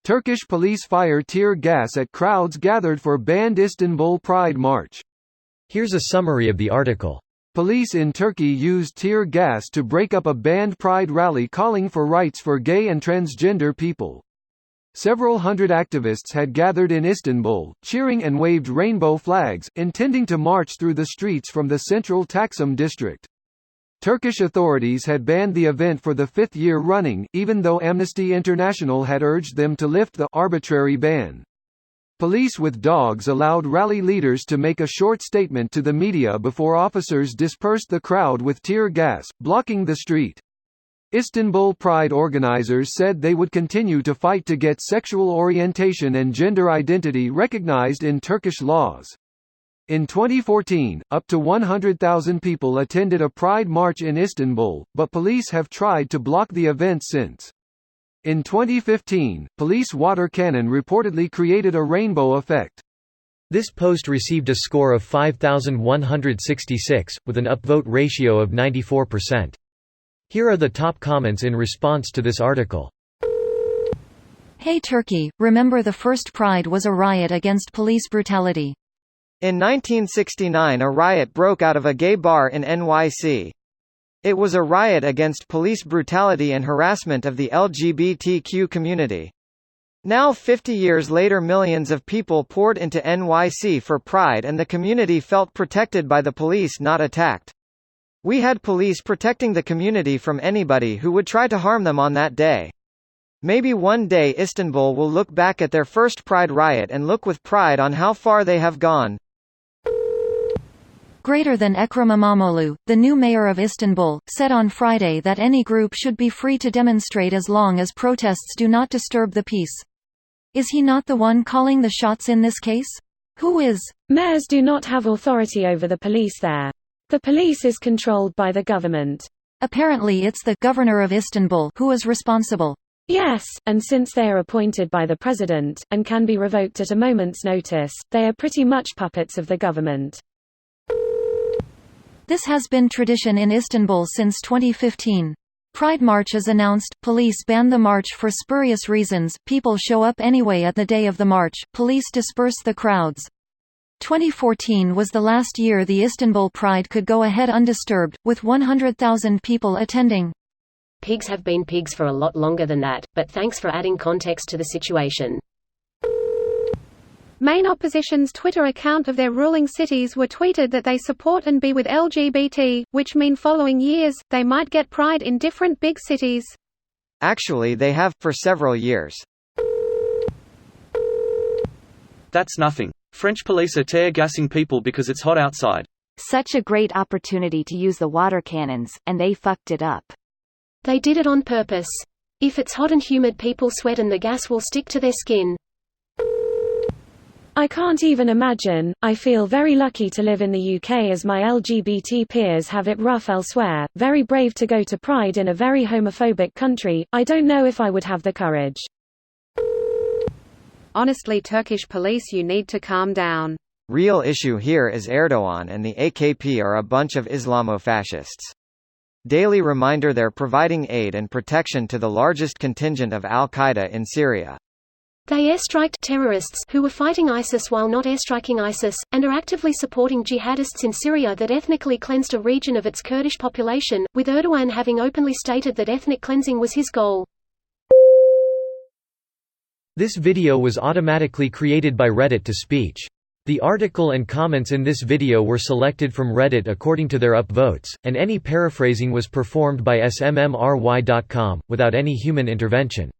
Turkish police fire tear gas at crowds gathered for banned Istanbul Pride march. Here's a summary of the article. Police in Turkey used tear gas to break up a banned pride rally calling for rights for gay and transgender people. Several hundred activists had gathered in Istanbul, cheering and waved rainbow flags, intending to march through the streets from the central Taksim district. Turkish authorities had banned the event for the fifth year running, even though Amnesty International had urged them to lift the arbitrary ban. Police with dogs allowed rally leaders to make a short statement to the media before officers dispersed the crowd with tear gas, blocking the street. Istanbul Pride organizers said they would continue to fight to get sexual orientation and gender identity recognized in Turkish laws. In 2014, up to 100,000 people attended a pride march in Istanbul, but police have tried to block the event since. In 2015, police water cannon reportedly created a rainbow effect. This post received a score of 5,166, with an upvote ratio of 94%. Here are the top comments in response to this article. Hey Turkey, remember the first Pride was a riot against police brutality. In 1969 a riot broke out of a gay bar in NYC. It was a riot against police brutality and harassment of the LGBTQ community. Now 50 years later millions of people poured into NYC for Pride and the community felt protected by the police, not attacked. We had police protecting the community from anybody who would try to harm them on that day. Maybe one day Istanbul will look back at their first Pride riot and look with pride on how far they have gone. Greater than Ekrem İmamoğlu, the new mayor of Istanbul, said on Friday that any group should be free to demonstrate as long as protests do not disturb the peace. Is he not the one calling the shots in this case? Who is? Mayors do not have authority over the police there. The police is controlled by the government. Apparently it's the governor of Istanbul who is responsible. Yes, and since they are appointed by the president, and can be revoked at a moment's notice, they are pretty much puppets of the government. This has been tradition in Istanbul since 2015. Pride March is announced, police ban the march for spurious reasons, people show up anyway at the day of the march, police disperse the crowds. 2014 was the last year the Istanbul Pride could go ahead undisturbed, with 100,000 people attending. Pigs have been pigs for a lot longer than that, but thanks for adding context to the situation. Main opposition's Twitter account of their ruling cities were tweeted that they support and be with LGBT, which mean following years, they might get Pride in different big cities. Actually they have, for several years. That's nothing. French police are tear-gassing people because it's hot outside. Such a great opportunity to use the water cannons, and they fucked it up. They did it on purpose. If it's hot and humid, people sweat and the gas will stick to their skin. I can't even imagine. I feel very lucky to live in the UK as my LGBT peers have it rough elsewhere. Very brave to go to Pride in a very homophobic country. I don't know if I would have the courage. Honestly, Turkish police, you need to calm down. Real issue here is Erdogan and the AKP are a bunch of Islamofascists. Daily reminder they're providing aid and protection to the largest contingent of Al-Qaeda in Syria. They airstriked terrorists who were fighting ISIS while not airstriking ISIS, and are actively supporting jihadists in Syria that ethnically cleansed a region of its Kurdish population, with Erdogan having openly stated that ethnic cleansing was his goal. This video was automatically created by Reddit to speech. The article and comments in this video were selected from Reddit according to their upvotes, and any paraphrasing was performed by smmry.com, without any human intervention.